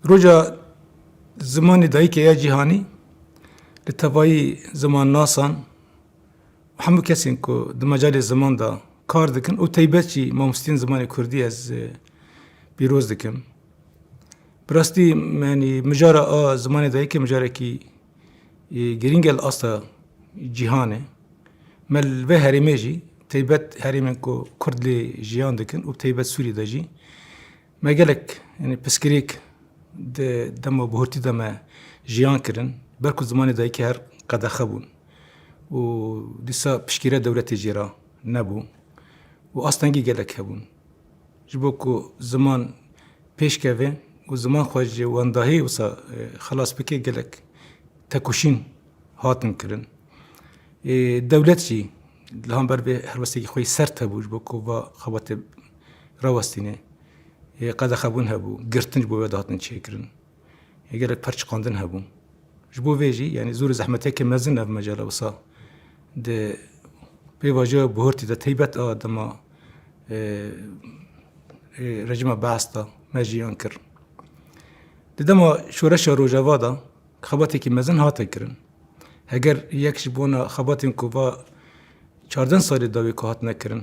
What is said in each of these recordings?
Roja zimanê dayîkê cîhanî li tevayî ziman nasan hemû kesên ku di mecalê ziman da kar dikin û taybet jî mamosteyên zimanê Kurdî ez pîroz dikim. Bi rastî yanî mijara a zimanê dayîkê mijarekî girîng el asta cîhanê. Me li vê herêmê jî taybet herêmên ku Kurd lê jiyan dikin û taybet Sûrî de jî me gelek piskirêk di dema bihurtî de me jiyan kirin ber ku zimanê dayîkê her qedexe bûn û dîsa piştgîra dewletê jê re nebû û astengî gelek hebûn. Ji bo ku ziman pêşkeve û ziman xwe ji wendahiyê wisa xelas bike gelek tekoşîn hatin kirin. Dewlet jî li hember vê helwestekî xwe sert hebû ji bo ku va xebatê rawestîne qedexebûn hebû, girtin ji bo we dihatin çêkirin. Gelek perçiqandin hebû. Ji bo vê jî yanî zû zehmetekê mezin ev mecala wisa di pêvajoya bihurtî de taybet a dema rejima Beas da me jiyan kir. Di dema şoreşa Rojava da xebatekî mezin hate kirin. Heger yek ji bona xebatên ku va çardeh salê dawê ku hatine kirin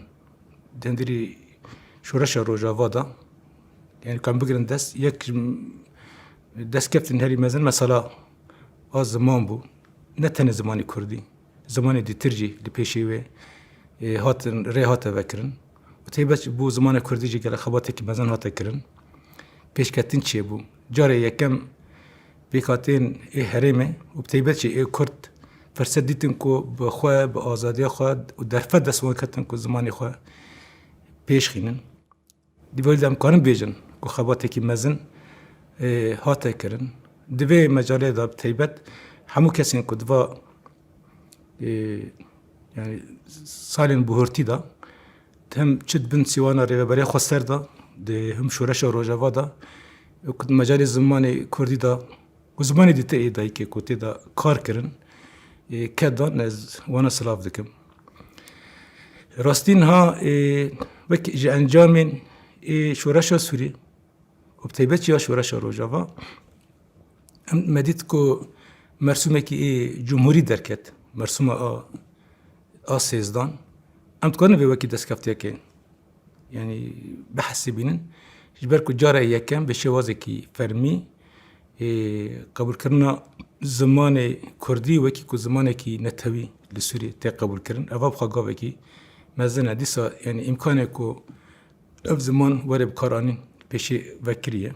dendîrî şoreşa Rojava da yani kan bigirin dest yek destkeftên herî mezin mesela a ziman bû ne tenê zimanê Kurdî zimanê dîtir jî li pêşê wê hatin rê hate vekirin û taybet bû zimanê Kurdî jî gelek xebatekî mezin hate kirin pêşketin çêbû. Carê yekem pêkhatiyên herêmê û taybet jî Kurd ferset dîtin ku bi xwe bi azadiya xwe û derfet destwan ketin ku zimanê xwe pêşxînin. Dîwêr de em karin bêjin ku xebatekî mezin hate kirin. Di vê mecalê de taybet hemû kesên ku diva yani salên bihurtî da hem çi dibin sîwana rêveberiya xwe ser da di him şoreşa Rojava da ku di mecalê zimanê Kurdî da û zimanê dîtê dayîkê ku tê da kar kirin ket dan ez wana silav dikim. Rastî niha wek ji encamên şoreşa Sûrî û taybet jî ya şoreşa Rojava em me dît ku mersûmekî cumhurî derket mersûma a sêzdan em dikarin vê wekî destkeftiyekê yanî behsî bînin ji ber ku cara yekem bi şêwazekî fermî qebûlkirina zimanê Kurdî wekî ku zimanekî netewî li Sûriyê tê qebûlkirin ev xwe gavekî mezin e dîsa yanî îmkanê ku ev ziman were bi kar anîn pêşê vekiriye.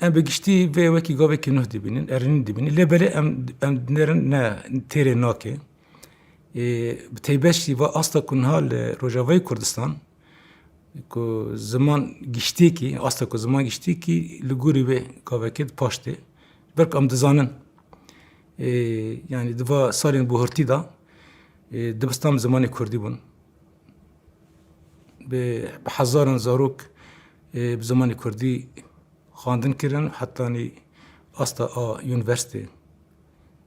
Em bi giştî vê wekî gavekî nuh dibînin, erînî dibînin lêbelê em dinêrin ne têrê nake. Bi taybet jî va asta ku niha li Rojavayê Kurdistan ku ziman giştîyekî, asta ku ziman giştîyekî li gorî wê gavekê paş tê. Ber ku em dizanin yani diva salên bihurtî da dibistan zimanê Kurdî bûn. Bi hezaran zarok bi zimanê Kurdî xwandin kirin hetanî asta a universitê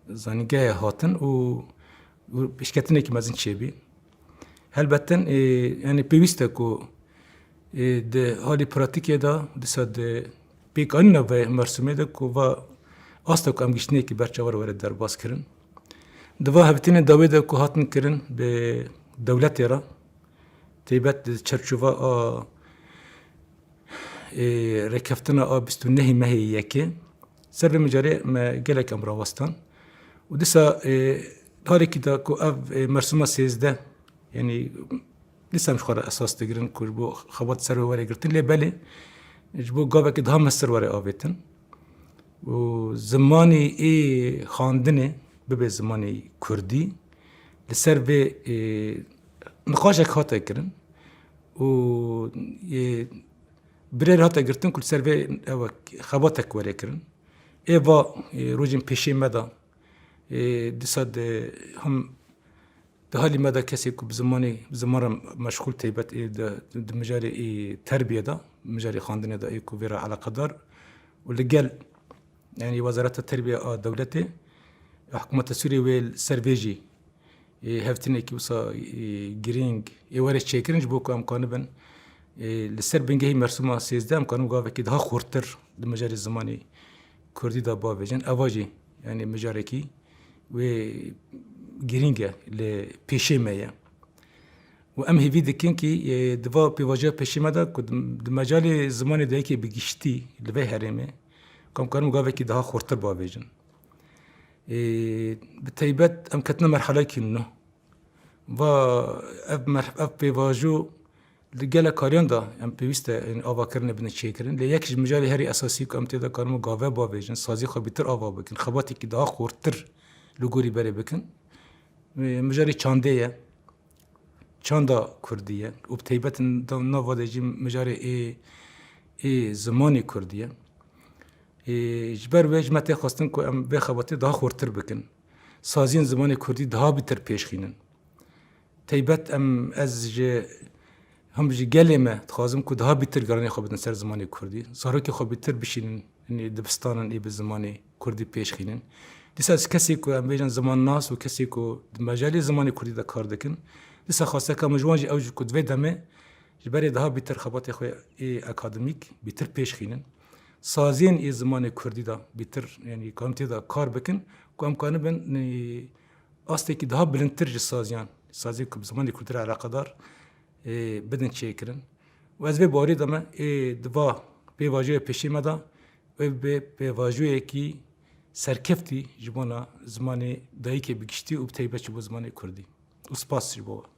zanîngehê hatin û pêşketinekî mezin çêbî. Helbettin yani pêwîst e ku di halê pratikê da dîsa di pêkanîna vê mersûmê de ku va asta ku em giştinekî berçavar were derbas kirin. Di va hevtînên dawê de ku hatin kirin bi dewletê re taybet di çerçova a rêkeftina a 29 mehê yekê ser vê mijarê me gelek em rawestan û dîsa halekî da ku ev mersûma sêzdeh yanî dîsa em ji xwe re esas digirin ku ji bo xebat ser wê were girtin lê belê ji bo gavekî daha mesir were avêtin û zimanê xandinê bibe zimanê Kurdî li ser vê nixwaşek hate kirin û birêr hate girtin ku li ser vê xebatek were kirin. Êva rojên pêşê me da dîsa him di halî me de kesê ku bi ziman re meşxûl taybet di mijarê terbiyê da mijarê xandinê da ku vê re eleqedar û li gel yani Wezareta Terbiye a dewletê hikûmeta Sûriyê wê ser vê jî hevtînekî wisa girîng ê were çêkirin ji bo ku em kanibin li ser bingehî mersûma sêzdeh em karin gavekî daha xurttir di mijarê zimanê Kurdî de bavêjin. Eva jî yani mijarekî wê girîng e li pêşê me ye. û em hêvî dikin kî di va pêvajoya pêşê me de ku di mecalê zimanê de yekê bi giştî li vê herêmê em karin gavekî daha xurttir bavêjin. Bi taybet em ketine merhelekî nû. Va ev pêvajo li gelek kariyan da em pêwîst e avakirinê bine çêkirin. Lê yek ji mijarê herî esasî ku em tê de karin gave bavêjin, sazî xwe bîtir ava bikin, xebatekî daha xurttir li gorî berê bikin. Mijarê çandê ye. Çanda Kurdî ye. û bi taybetin nava de jî mijarê ê zimanê Kurdî ye. Ji ber wê ji me tê xwestin ku em vê xebatê daha xurttir bikin. Saziyên zimanê Kurdî daha bîtir pêşxînin. Taybet ez ji hem ji gelê me dixwazim ku daha bîtir giranê xwe bidin ser zimanê Kurdî. Zarokê xwe bîtir bişînin dibistanan ê bi zimanê Kurdî pêşxînin. Dîsa kesê ku em bêjin zimannas û kesê ku di mejalê zimanê Kurdî de kar dikin, dîsa xwasteka min ji wan jî ew jî ku di vê demê ji berê daha bîtir xebatê xwe ê akademîk bîtir pêşxînin. Saziyên ê zimanê Kurdî de bîtir yani karin tê de kar bikin ku em karin bin astekî daha bilindtir ji saziyan. Sazê ku bi zimanê Kurdî re eleqedar bidin çêkirin. û ez vê barî de me di va pêvajoya pêşê me de ev bê pêvajoyekî serkeftî ji bona zimanê dayîkê bi giştî û bi taybet ji bo zimanê Kurdî. û spas ji bo we.